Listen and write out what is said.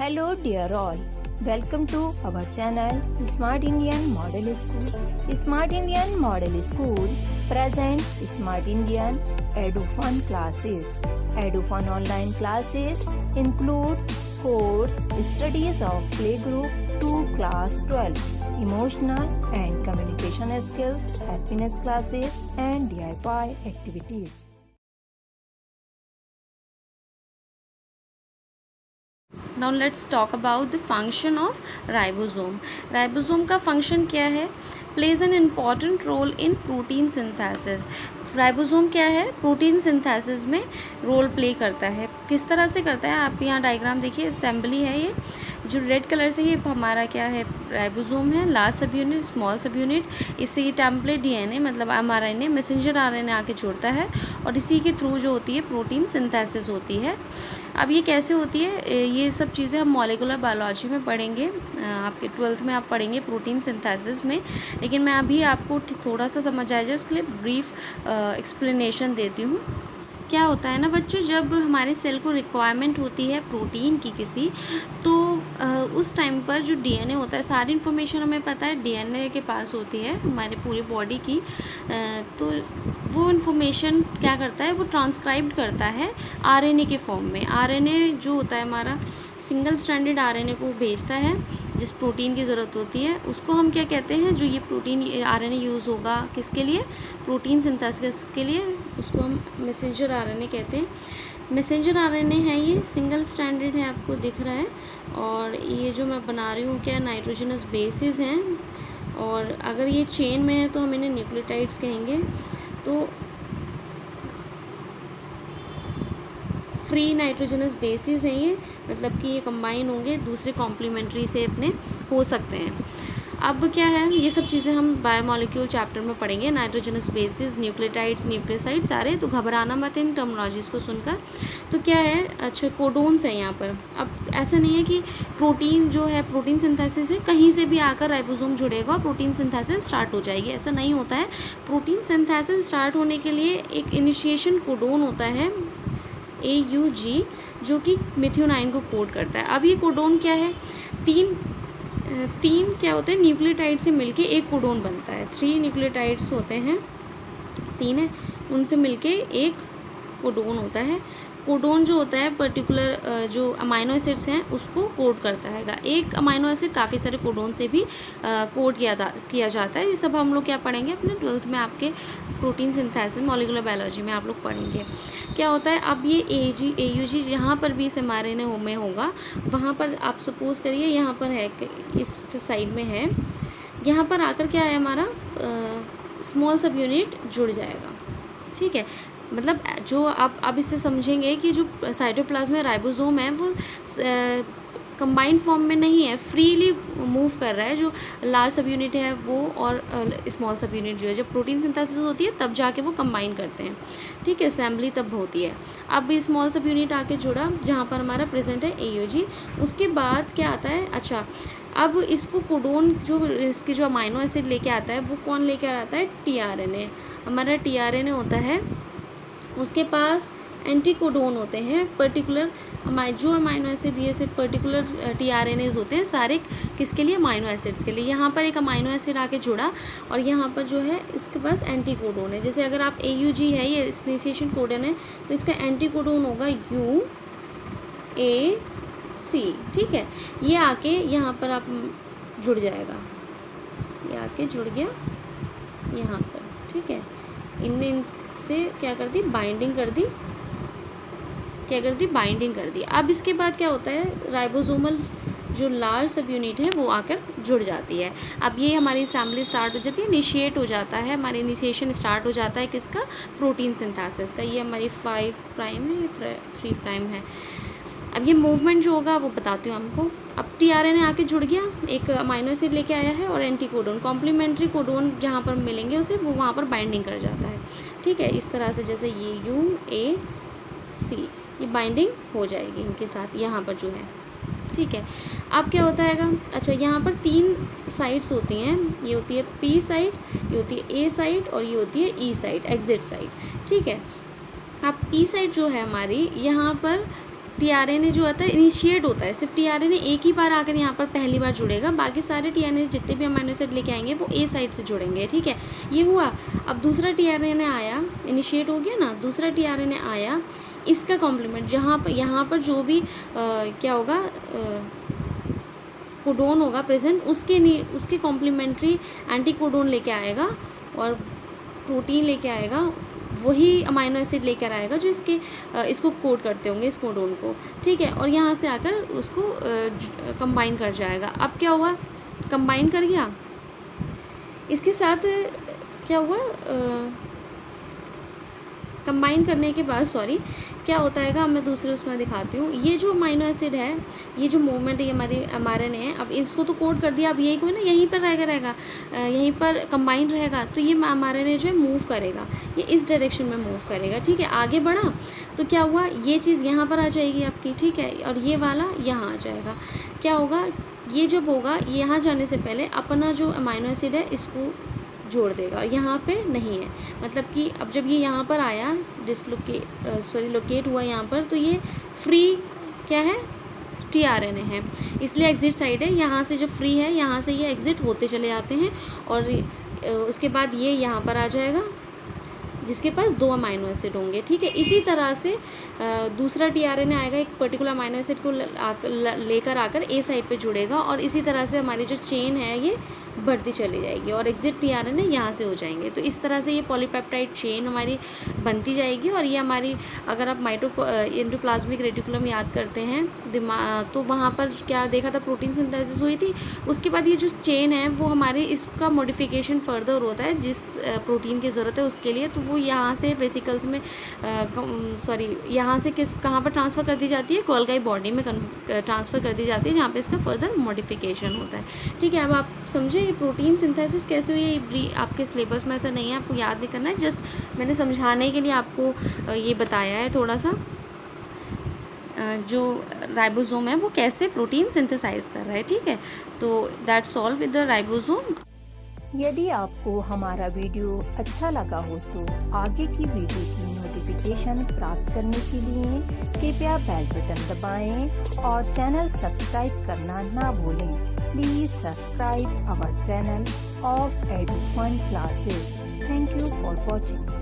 Hello dear all, welcome to our channel Smart Indian Model School. Smart Indian Model School present Smart Indian EduFun classes. EduFun online classes includes course studies of playgroup to class 12, emotional and communication skills, happiness classes and DIY activities. Now let's talk about the function of ribosome. Ribosome का function क्या है? Plays an important role in protein synthesis. Ribosome क्या है? Protein synthesis में role play करता है. किस तरह से करता है? आप यहाँ डायग्राम देखिए, असेंबली है ये जो रेड कलर से, ये हमारा क्या है? राइबोसोम है. लार्ज सब यूनिट, स्मॉल सब यूनिट, इससे ये टेम्पलेट डीएनए मतलब mRNA मैसेंजर आरएनए आके जुड़ता है और इसी के थ्रू जो होती है प्रोटीन सिंथेसिस होती है. अब ये कैसे होती है, ये सब चीज़ें हम मॉलिक्यूलर बायोलॉजी में पढ़ेंगे, आपके 12th में आप पढ़ेंगे प्रोटीन सिंथेसिस में. लेकिन मैं अभी आपको थोड़ा सा समझ आ जाए उसके लिए ब्रीफ एक्सप्लेनेशन देती हूँ. क्या होता है ना बच्चों, जब हमारे सेल को रिक्वायरमेंट होती है प्रोटीन की किसी, तो उस टाइम पर जो डीएनए होता है, सारी इन्फॉर्मेशन हमें पता है डीएनए के पास होती है हमारे पूरी बॉडी की. तो वो इन्फॉर्मेशन क्या करता है, वो ट्रांसक्राइब्ड करता है आरएनए के फॉर्म में. आरएनए जो होता है हमारा सिंगल स्ट्रैंडेड आरएनए को भेजता है जिस प्रोटीन की ज़रूरत होती है. उसको हम क्या कहते हैं, जो ये प्रोटीन आरएनए यूज़ होगा किसके लिए? प्रोटीन सिंथेसिस के लिए. उसको हम मैसेंजर आरएनए कहते हैं. मैसेंजर आरएनए है, ये सिंगल स्ट्रैंडेड है, आपको दिख रहा है. और ये जो मैं बना रही हूँ क्या, नाइट्रोजनस बेसिस हैं. और अगर ये चेन में है तो हम इन्हें न्यूक्लियोटाइड्स कहेंगे. तो फ्री नाइट्रोजनस बेसिस हैं ये, मतलब कि ये कंबाइन होंगे, दूसरे कॉम्प्लीमेंट्री से अपने हो सकते हैं. अब क्या है, ये सब चीज़ें हम बायोमोलिक्यूल चैप्टर में पढ़ेंगे. नाइट्रोजनस बेसिस, न्यूक्लियोटाइड्स, न्यूक्लियोसाइड सारे, तो घबराना मत इन टर्मिनोलॉजीज़ को सुनकर. तो क्या है, अच्छा कोडोन्स हैं यहाँ पर. अब ऐसा नहीं है कि प्रोटीन जो है, प्रोटीन सिंथेसिस है, कहीं से भी आकर राइबोसोम जुड़ेगा और प्रोटीन सिंथेसिस स्टार्ट हो जाएगी, ऐसा नहीं होता है. प्रोटीन सिंथेसिस स्टार्ट होने के लिए एक इनिशिएशन कोडोन होता है AUG, जो कि मेथियोनाइन को कोड करता है. अब ये कोडोन क्या है, तीन क्या होते हैं, न्यूक्लियोटाइड से मिलके एक कोडोन बनता है. 3 न्यूक्लियोटाइड्स होते हैं, 3 है, उनसे मिलके एक कोडोन होता है. कोडोन जो होता है पर्टिकुलर जो अमाइनो एसिड्स हैं उसको कोड करता है. एक अमाइनो एसिड काफ़ी सारे कोडोन से भी कोड किया जाता है. ये सब हम लोग क्या पढ़ेंगे अपने 12th में, आपके प्रोटीन सिंथेसिस मॉलिक्यूलर बायोलॉजी में आप लोग पढ़ेंगे. क्या होता है, अब ये AUG जहाँ पर भी इस mRNA में होगा, वहाँ पर आप सपोज करिए यहाँ पर है, इस साइड में है, यहाँ पर आकर क्या है हमारा स्मॉल सब यूनिट जुड़ जाएगा. ठीक है, मतलब जो आप अब इससे समझेंगे कि जो साइटोप्लाज्म में राइबोसोम है वो कंबाइंड फॉर्म में नहीं है, फ्रीली मूव कर रहा है. जो लार्ज सब यूनिट है वो और स्मॉल सब यूनिट जो है, जब प्रोटीन सिंथेसिस होती है तब जाके वो कंबाइन करते हैं. ठीक है, असेंबली तब होती है. अब स्मॉल सब यूनिट आके जुड़ा जहाँ पर हमारा प्रेजेंट है AUG. उसके बाद क्या आता है, अच्छा अब इसको कोडोन जो इसके जो अमाइनो एसिड लेके आता है वो कौन लेके आता है, tRNA. हमारा tRNA होता है, उसके पास एंटी कोडोन होते हैं पर्टिकुलर जो अमाइनो एसिड, ये सिर्फ पर्टिकुलर tRNAs होते हैं सारे, किसके लिए, अमाइनो एसिड्स के लिए. यहाँ पर एक अमाइनो एसिड आके जुड़ा और यहाँ पर जो है इसके पास एंटी कोडोन है. जैसे अगर आप AUG है, ये इनिशिएशन कोडन है, तो इसका एंटी कोडोन होगा UAC. ठीक है, ये आके यहाँ पर आप जुड़ जाएगा, ये आके जुड़ गया यहाँ पर. ठीक है, से क्या कर दी, बाइंडिंग कर दी, बाइंडिंग कर दी. अब इसके बाद क्या होता है, राइबोसोमल जो लार्ज सब यूनिट है वो आकर जुड़ जाती है. अब ये हमारी असेंबली स्टार्ट हो जाती है, इनिशिएट हो जाता है, हमारी इनिशिएशन स्टार्ट हो जाता है किसका, प्रोटीन सिंथेसिस का. ये हमारी 5 प्राइम है, 3 प्राइम है. अब ये मूवमेंट जो होगा वो बताती हूँ हमको. अब tRNA आके जुड़ गया, एक अमाइनो एसिड लेके आया है और एंटी कोडोन, कॉम्प्लीमेंट्री कोडोन जहाँ पर मिलेंगे उसे वो वहाँ पर बाइंडिंग कर जाता है. ठीक है, इस तरह से जैसे ये UAC, ये बाइंडिंग हो जाएगी इनके साथ यहाँ पर जो है. ठीक है, अब क्या होता है, अच्छा यहाँ पर 3 साइड्स होती हैं. ये होती है P साइड, ये होती है A साइड और ये होती है E साइड, एग्जिट साइड. ठीक है, अब E साइड जो है हमारी, यहाँ पर टीआरएनए जो होता है इनिशिएट होता है, सिर्फ टीआरएनए एक ही बार आकर यहाँ पर पहली बार जुड़ेगा, बाकी सारे टीआरएनए जितने भी अमीनो एसिड लेके आएंगे वो ए साइड से जुड़ेंगे, ठीक है। ये हुआ। अब दूसरा टीआरएनए आया, इनिशिएट हो गया ना, दूसरा टीआरएनए आया, इसका कॉम्प्लीमेंट जहाँ पर यहाँ पर जो भी क्या होगा कोडोन होगा प्रेजेंट, उसके कॉम्प्लीमेंट्री एंटी कोडोन लेके आएगा और प्रोटीन लेके आएगा, वही अमाइनो एसिड लेकर आएगा जो इसको कोड करते होंगे, इस कोडोन को, ठीक है। और यहाँ से आकर उसको कंबाइन कर जाएगा। अब क्या हुआ, कंबाइन कर गया, इसके साथ क्या हुआ, कंबाइन करने के बाद क्या होता है, अब मैं दूसरे उसमें दिखाती हूँ। ये जो अमाइनो एसिड है, ये जो मूवमेंट है, ये हमारे एमआरएनए है, अब इसको तो कोड कर दिया, अब यही कोई ना यहीं पर रहेगा यहीं पर कंबाइन रहेगा, तो ये एमआरएनए जो है मूव करेगा, ये इस डायरेक्शन में मूव करेगा, ठीक है। आगे बढ़ा तो क्या हुआ, ये चीज़ यहाँ पर आ जाएगी आपकी, ठीक है, और ये वाला यहाँ आ जाएगा। क्या होगा, ये जब होगा, यहाँ जाने से पहले अपना जो अमाइनो एसिड है इसको जोड़ देगा, और यहाँ पे नहीं है, मतलब कि अब जब ये यहाँ पर आया लोकेट हुआ यहाँ पर, तो ये फ्री क्या है, टीआरएनए है, इसलिए एग्जिट साइड है, यहाँ से जो फ्री है यहाँ से ये एग्जिट होते चले जाते हैं, और उसके बाद ये यहाँ पर आ जाएगा जिसके पास 2 अमाइनो एसिड होंगे, ठीक है। इसी तरह से दूसरा टीआरएनए आएगा, एक पर्टिकुलर अमाइनो एसिड को लेकर आकर ए साइड पे जुड़ेगा, और इसी तरह से हमारी जो चेन है ये बढ़ती चली जाएगी, और एग्जिट टीआरएनए यहाँ से हो जाएंगे। तो इस तरह से ये पॉलीपेप्टाइड चेन हमारी बनती जाएगी, और ये हमारी, अगर आप एंडोप्लाज्मिक रेटिकुलम याद करते हैं दिमाग, तो वहाँ पर क्या देखा था, प्रोटीन सिंथेसिस हुई थी, उसके बाद ये जो चेन है वो हमारे इसका मॉडिफिकेशन फर्दर होता है जिस प्रोटीन की ज़रूरत है उसके लिए, तो वो यहाँ से वेसिकल्स में यहाँ से कहाँ पर ट्रांसफ़र कर दी जाती है, गोल्गी बॉडी में ट्रांसफ़र कर दी जाती है, जहाँ पे इसका फर्दर मॉडिफिकेशन होता है, ठीक है। अब आप समझे ये प्रोटीन सिंथेसिस कैसे हुई है, आपके सिलेबस में ऐसा नहीं है, आपको याद नहीं करना है, जस्ट मैंने समझाने के लिए आपको ये बताया है थोड़ा सा, जो राइबोसोम है वो कैसे प्रोटीन सिंथेसाइज कर रहा है, ठीक है। तो that's all with the ribosome. यदि आपको हमारा वीडियो अच्छा लगा हो तो आगे की वीडियो की नोटिफिकेशन प्राप्त करने के लिए कृपया बेल बटन दबाएं और चैनल सब्सक्राइब करना ना भूलें। Please subscribe our channel of Edufun classes. Thank you for watching.